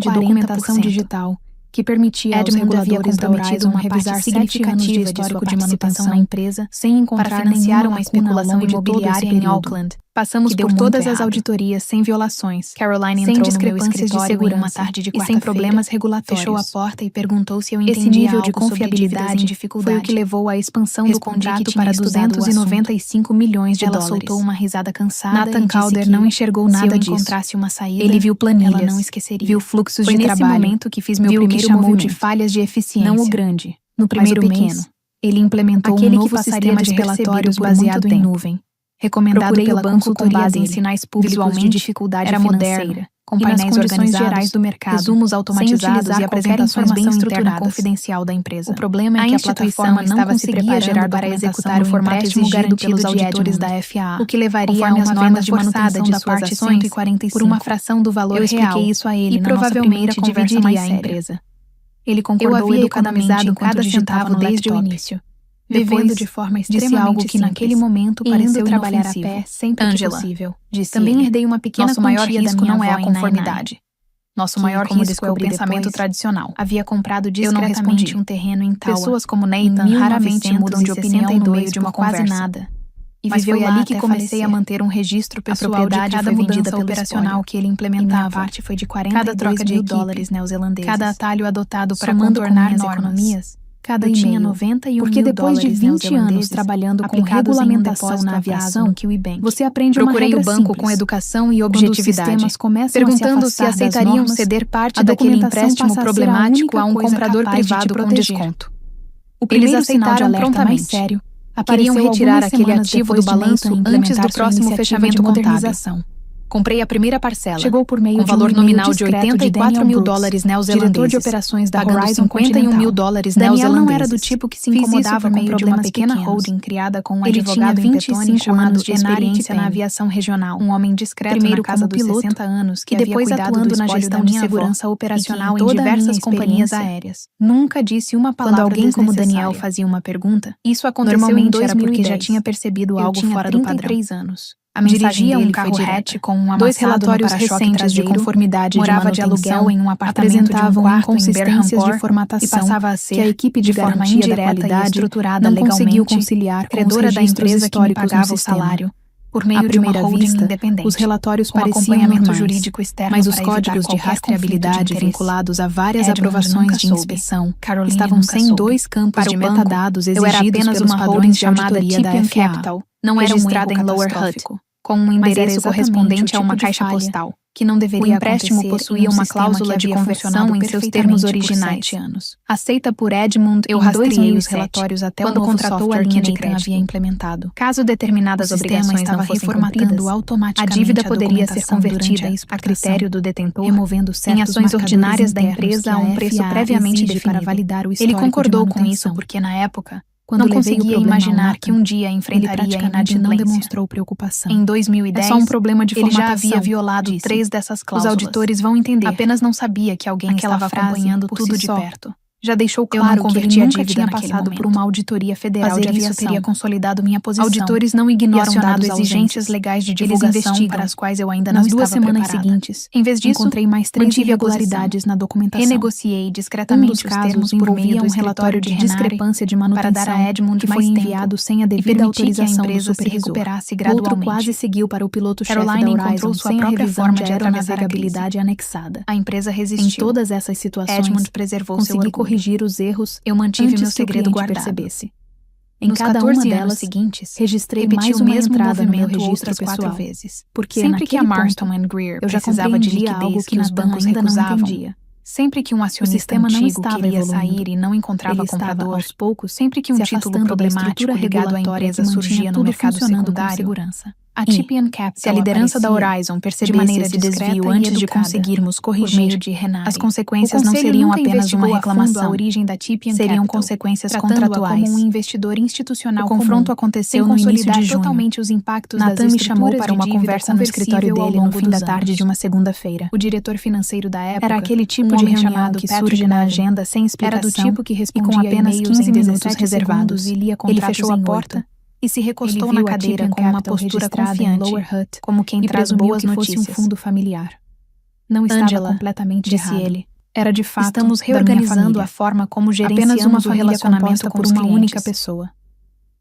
de 40%, documentação digital, que permitia aos Edmund havia reguladores da comprometido Horizon uma revisar parte 7 anos de significativa de histórico sua de manutenção participação na empresa, sem encontrar para financiar nenhuma uma especulação especulação imobiliária em Auckland. Passamos que deu por muito todas as errado. auditorias sem violações. Caroline sem entrou no meu discrepâncias de escritório em segurança uma tarde de e sem quarta-feira, problemas regulatórios. fechou a porta e perguntou se eu Esse entendia nível de algo sobre confiabilidade dívidas em dificuldade. foi o que levou à expansão do Respondi que contrato tinha para estudado o 295 milhões de Ela dólares. soltou uma risada cansada Nathan e disse Calder que, não enxergou se nada eu disso. encontrasse uma saída, Ele viu planilhas, ela não esqueceria. viu fluxos Foi de nesse trabalho, momento que fiz meu viu o que primeiro chamou movimento. de falhas de eficiência. Não o grande, No primeiro mas o pequeno. mês, Ele implementou um novo sistema de relatórios baseado em nuvem, recomendado pela banco com base em sinais públicos de dificuldade financeira, com painéis organizados do mercado, resumos automatizados e apresentações bem estruturadas confidencial da empresa. O problema é que a plataforma não conseguia gerar para executar o formato exigido pelos auditores da FAA, o que levaria a uma venda forçada de suas ações por uma fração do valor real. Eu expliquei isso a ele e provavelmente dividiria a empresa. Ele concordou educadamente cada centavo desde o início. Vivendo de forma extremamente disse algo que naquele momento pareceu trabalhar a pé sempre que possível. Disse também herdei uma pequena quantia. Nosso maior risco não é a conformidade. Nosso maior risco é o pensamento tradicional. Havia comprado discretamente um terreno em Tawa. Pessoas como Nathan raramente mudam de opinião no meio de uma conversa. Quase nada. E viveu ali que comecei a manter um registro pessoal de cada mudança operacional que ele implementava. A parte foi de 42 mil dólares neozelandeses. Cada atalho adotado para contornar normas. Cada tinha 91 porque depois de 20 anos trabalhando com regulamentação na aviação, você aprende uma regra simples. Procurei o banco com educação e objetividade, perguntando se aceitariam ceder parte daquele empréstimo problemático a um comprador privado com desconto. Eles aceitaram prontamente. Queriam retirar aquele ativo do balanço antes do próximo fechamento contábil. Comprei a primeira parcela, chegou por meio com valor nominal de 84 mil dólares neozelandeses, diretor de operações da Horizon 51 mil dólares neozelandeses. Daniel não era do tipo que se incomodava com meio de uma pequena holding criada com um advogado em Petone chamado de experiência na aviação regional, um homem discreto primeiro na casa dos 60 anos que depois atuando na gestão de segurança operacional em diversas companhias aéreas. Nunca disse uma palavra quando alguém como Daniel fazia uma pergunta, isso aconteceu em 2010, era porque já tinha percebido algo fora do padrão. Dirigia um carro hatch com um dois relatórios recentes de conformidade morava de aluguel em um apartamento de um quarto inconsistências de formatação e passava a ser que a equipe de forma indireta e estruturada não conseguiu conciliar credora da empresa que me pagava o salário. Por meio de uma holding independente, os relatórios pareciam normais, jurídico externo mas os códigos de rastreabilidade vinculados a várias aprovações de inspeção estavam sem dois campos de metadados exigidos pelos padrões de auditoria da FAA, não era registrada em Lower Hutt, com um endereço correspondente a uma caixa postal, que não deveria o empréstimo possuía uma cláusula de conversão em seus termos originais. Aceita por Edmund, eu rastreei os relatórios até quando contratou a linha de crédito havia implementado. Caso determinadas obrigações não fossem cumpridas, automaticamente a dívida poderia ser convertida a critério do detentor, removendo em ações ordinárias da empresa a um preço previamente definido. Para validar o ele concordou com isso porque na época não conseguia imaginar que um dia enfrentaria a inadimplência. Não demonstrou preocupação. Em 2010, é só um problema de formatação. Ele já havia violado 3 dessas cláusulas. Os auditores vão entender. Apenas não sabia que alguém estava acompanhando tudo de perto. Já deixou claro que ele nunca tinha passado por uma auditoria federal de aviação. Isso teria consolidado minha posição. Auditores não ignoram dados exigentes legais de divulgação para as quais eu ainda não estava preparada. Nas 2 semanas seguintes, em vez disso, encontrei mais 3 irregularidades na documentação. Renegociei discretamente os termos por meio do relatório de discrepância de manutenção para dar a Edmund que foi enviado sem a devida autorização do supervisor. Outro quase seguiu para o piloto-chefe da Horizon sem a revisão de aeronavegabilidade anexada. A empresa resistiu. Em todas essas situações, Edmund preservou seu orgulho. Corrigir os erros, eu mantive meu segredo guardado. Em cada uma delas seguintes, registrei mais uma entrada no meu registro pessoal 4 vezes, porque sempre que a Marston & Greer eu já precisava de liquidez algo que os bancos recusavam, sempre que um acionista antigo queria sair e não encontrava comprador, aos poucos, sempre que um título problemático ligado à empresa surgia no mercado secundário, a Tipian Capital se a liderança da Horizon percebesse esse desvio antes de conseguirmos corrigir, as consequências não seriam apenas uma reclamação, seriam consequências contratuais. Como um investidor institucional, o confronto aconteceu no início de junho. Totalmente os impactos Nathan me chamou para uma conversa no escritório dele no fim da tarde de uma segunda-feira. O diretor financeiro da época era aquele tipo de reunião que surge na agenda sem explicação, era do tipo que respondia e com apenas 15 minutos reservados. Ele fechou a porta e se recostou na cadeira com uma postura confiante, como quem traz boas notícias. Um fundo familiar. Não estava completamente disse errado. Ele. Era de fato. Estamos reorganizando a forma como gerenciamos apenas uma família relacionamento por uma única pessoa.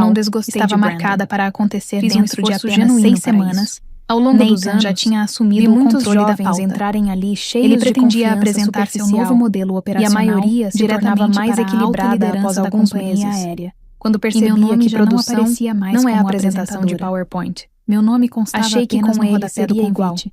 não desgostei estava de Brandon. marcada para acontecer Fiz dentro de esforço apenas genuíno 6 para semanas. isso. Ao longo dos Nathan anos, já tinha vi assumido o muitos controle da jovens pauta. entrarem ali cheios Ele de pretendia confiança apresentar seu superficial, novo modelo e a operacional maioria se tornava diretamente mais para a alta equilibrada após liderança da alguns companhia meses. aérea. Quando E percebia meu nome que já não produção aparecia mais não é como apresentação de apresentadora. PowerPoint. Meu nome constava Achei que apenas com no ele rodapé do seria igual. convite.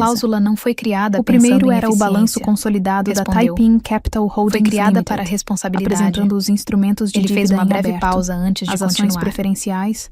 cláusula não foi criada O pensando primeiro em era o balanço eficiência, consolidado da respondeu. Taiping Capital Holdings Foi criada Limited, para responsabilidade. apresentando os instrumentos de Ele dívida fez uma em breve aberto, pausa antes de as ações continuar. preferenciais,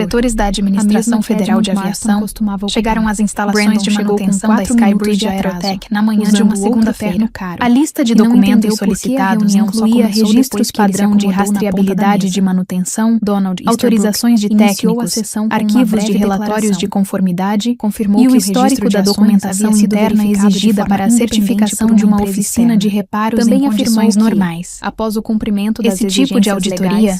inspetores da Administração Federal de Aviação chegaram às instalações de manutenção da Skybridge Aerotech na manhã de uma segunda-feira. A lista de documentos solicitados incluía registros padrão de rastreabilidade de manutenção, autorizações de técnicos, arquivos de relatórios de conformidade e o histórico da documentação interna exigida para a certificação de uma oficina de reparos em condições normais. Após o cumprimento das Esse tipo de auditoria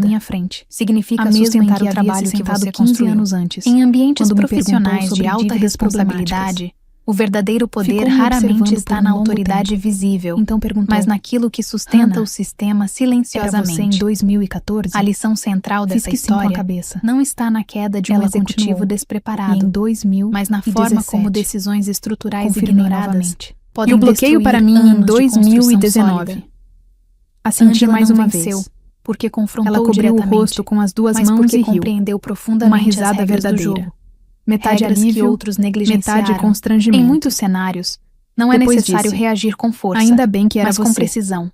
minha frente. Significa A mesma sustentar em o que trabalho havia se que sentado você 15 construiu. anos antes. Em ambientes Quando me profissionais perguntou de sobre alta dívidas responsabilidade, O verdadeiro poder raramente está na autoridade visível, então perguntou, mas naquilo que sustenta Hannah, o sistema silenciosamente. Era você em 2014? A lição central dessa história não está na queda de um executivo despreparado, e em 2017, mas na forma como decisões estruturais ignoradas podem e o bloqueio para mim em 2019. Assenti mais uma vez. Porque confrontou ela cobriu o rosto com as duas mãos e riu. Compreendeu profundamente uma risada as regras verdadeira. do jogo. Metade alívio, que outros negligenciaram. metade constrangimento. Em muitos cenários, não é necessário reagir com força, ainda bem que era mas você. com precisão.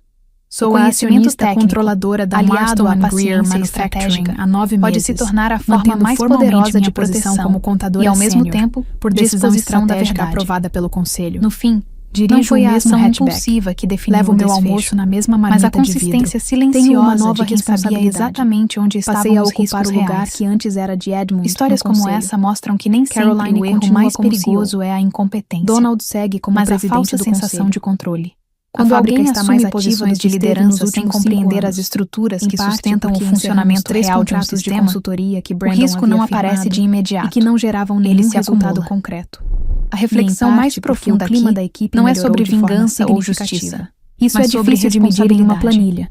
Sou a acionista controladora da aliado Marston à Greer paciência Manufacturing estratégica, há 9 meses. pode se tornar a forma mais poderosa de proteção como contadora e, ao mesmo sênior, tempo, por decisão disposição da estratégica verdade. aprovada pelo Conselho. No fim, dirijo não foi o a mesmo ação hatchback. impulsiva que definiu Levo o meu desfecho, almoço na mesma mas maneta a consistência de silenciosa Tenho uma nova de quem sabia responsabilidade. exatamente onde estavam Passei a os ocupar riscos o lugar reais. que antes era de Edmund. Histórias no como conselho. essa mostram que nem Caroline sempre o erro continua mais como perigoso é a incompetência, Donald segue como mas a presidente falsa do sensação conselho. de controle. A Quando fábrica alguém está assume mais ativa posições do que de esteve liderança nos sem últimos 5 compreender anos. as estruturas Em que parte sustentam o porque funcionamento encerramos 3 real de um contratos de sistema, consultoria que o Brandon risco não havia aparece firmado de imediato. e que não geravam Ele nenhum se resultado acumula. concreto. A reflexão mais profunda o clima aqui da equipe não é melhorou sobre de forma vingança ou significativa. justiça. Isso mas é sobre difícil de medir em uma responsabilidade. planilha.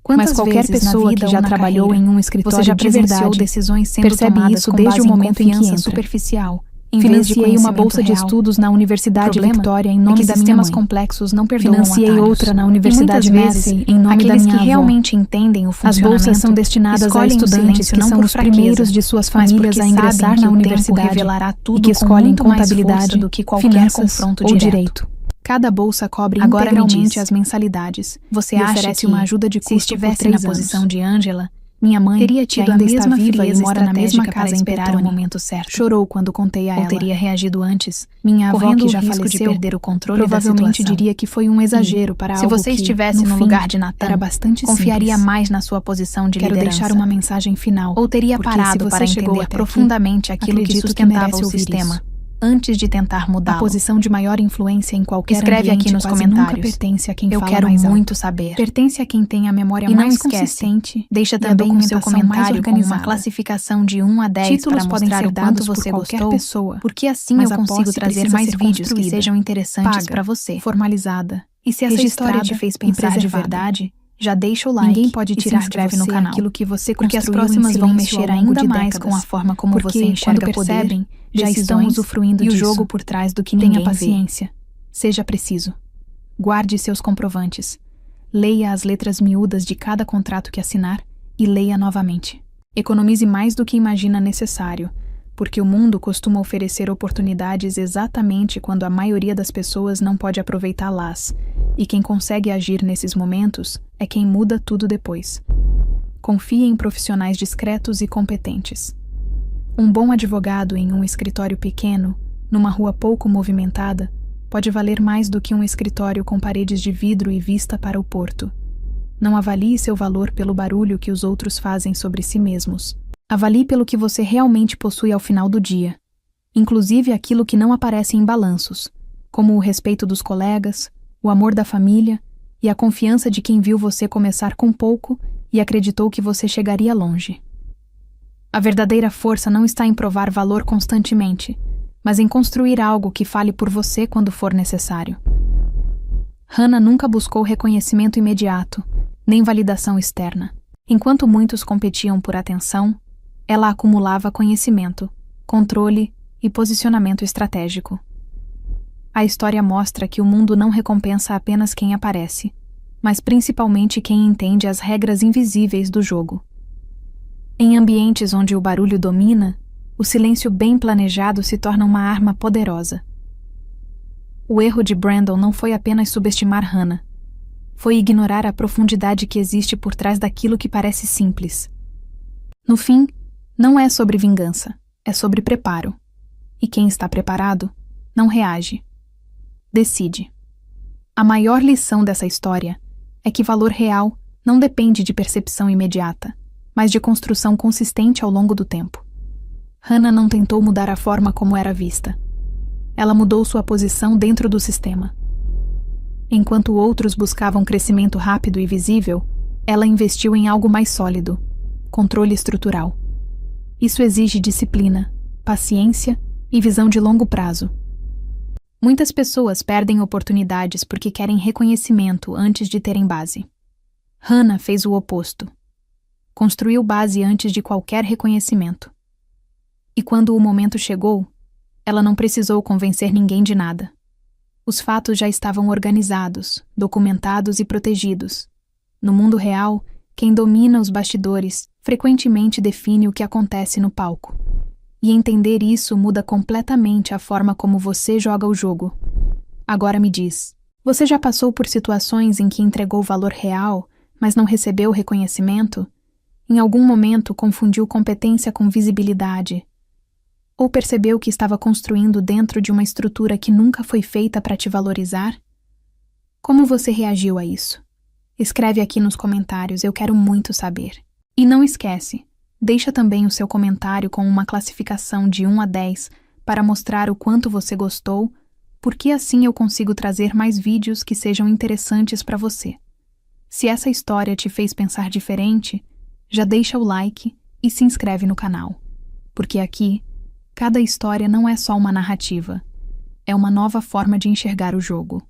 Mas qualquer vezes na pessoa vida que já ou na trabalhou carreira, em um escritório você já de presenciou verdade decisões sendo percebe tomadas isso com desde base o momento em que confiança entra. superficial, em vez de Financiei uma bolsa de conhecimento real. estudos na Universidade O problema Victoria em é nome que da minha sistemas mãe. complexos não perdoam Financiei atalhos. outra na E Universidade muitas vezes, Massey em nome da aqueles minha que avó. realmente entendem o As funcionamento bolsas são destinadas a escolhem o estudantes silêncio que não são por os fraqueza, primeiros de suas mas famílias porque a ingressar sabem que na o tempo universidade revelará tudo e que com escolhem muito mais contabilidade, força do que qualquer finanças confronto ou direto. direito. Cada bolsa cobre Agora me integralmente diz, as mensalidades. Você e acha oferece que, uma ajuda de se custo por estivesse 3 na posição anos. de Angela, Minha mãe, teria que tido a ainda está mesma viva e frieza mora na mesma estratégica casa para em esperar o Petone, momento certo? chorou quando contei a Ou ela. teria reagido antes, Minha avó, correndo que já o risco faleceu, de perder o controle da provavelmente situação? diria que foi um exagero para se algo você que, estivesse no fim, lugar de Nathan, era bastante confiaria simples. mais na sua posição de Quero liderança. deixar uma mensagem final. Ou teria porque parado se você para chegou entender até profundamente aqui, aquilo que acredito sustentava merece o ouvir sistema, isso. antes de tentar A mudá-lo. posição de maior influência em qualquer Escreve ambiente aqui nos quase comentários. nunca pertence a quem Eu fala quero mais alto. muito saber. Pertence a quem tem a memória E não mais esquece, consistente deixa e a também o seu documentação mais comentário com uma organizada. classificação de 1 a 10 Títulos para podem mostrar ser o quanto dados por você qualquer gostou, pessoa, porque assim mas eu a consigo posse trazer precisa mais ser vídeos que construída, sejam interessantes paga, para você. formalizada, E se essa história registrada te fez e pensar de preservada. verdade, já deixa o like Ninguém pode e tirar se inscreve de você no canal. aquilo que você Porque as construiu em próximas vão silêncio mexer ao longo ainda de mais décadas. com a forma como Porque você enxerga quando poder, percebem, já decisões estão usufruindo e o disso. jogo por trás do que ninguém Tenha vê. paciência. Seja preciso. Guarde seus comprovantes. Leia as letras miúdas de cada contrato que assinar e leia novamente. Economize mais do que imagina necessário, porque o mundo costuma oferecer oportunidades exatamente quando a maioria das pessoas não pode aproveitá-las, e quem consegue agir nesses momentos é quem muda tudo depois. Confie em profissionais discretos e competentes. Um bom advogado em um escritório pequeno, numa rua pouco movimentada, pode valer mais do que um escritório com paredes de vidro e vista para o porto. Não avalie seu valor pelo barulho que os outros fazem sobre si mesmos. Avalie pelo que você realmente possui ao final do dia, inclusive aquilo que não aparece em balanços, como o respeito dos colegas, o amor da família e a confiança de quem viu você começar com pouco e acreditou que você chegaria longe. A verdadeira força não está em provar valor constantemente, mas em construir algo que fale por você quando for necessário. Hannah nunca buscou reconhecimento imediato, nem validação externa. Enquanto muitos competiam por atenção, ela acumulava conhecimento, controle e posicionamento estratégico. A história mostra que o mundo não recompensa apenas quem aparece, mas principalmente quem entende as regras invisíveis do jogo. Em ambientes onde o barulho domina, o silêncio bem planejado se torna uma arma poderosa. O erro de Brandon não foi apenas subestimar Hannah. Foi ignorar a profundidade que existe por trás daquilo que parece simples. No fim, não é sobre vingança, é sobre preparo. E quem está preparado, não reage. Decide. A maior lição dessa história é que valor real não depende de percepção imediata, mas de construção consistente ao longo do tempo. Hannah não tentou mudar a forma como era vista. Ela mudou sua posição dentro do sistema. Enquanto outros buscavam crescimento rápido e visível, ela investiu em algo mais sólido, controle estrutural. Isso exige disciplina, paciência e visão de longo prazo. Muitas pessoas perdem oportunidades porque querem reconhecimento antes de terem base. Hannah fez o oposto. Construiu base antes de qualquer reconhecimento. E quando o momento chegou, ela não precisou convencer ninguém de nada. Os fatos já estavam organizados, documentados e protegidos. No mundo real, quem domina os bastidores frequentemente define o que acontece no palco. E entender isso muda completamente a forma como você joga o jogo. Agora me diz, você já passou por situações em que entregou valor real, mas não recebeu reconhecimento? Em algum momento confundiu competência com visibilidade? Ou percebeu que estava construindo dentro de uma estrutura que nunca foi feita para te valorizar? Como você reagiu a isso? Escreve aqui nos comentários, eu quero muito saber. E não esquece, deixa também o seu comentário com uma classificação de 1 a 10 para mostrar o quanto você gostou, porque assim eu consigo trazer mais vídeos que sejam interessantes para você. Se essa história te fez pensar diferente, já deixa o like e se inscreve no canal. Porque aqui, cada história não é só uma narrativa, é uma nova forma de enxergar o jogo.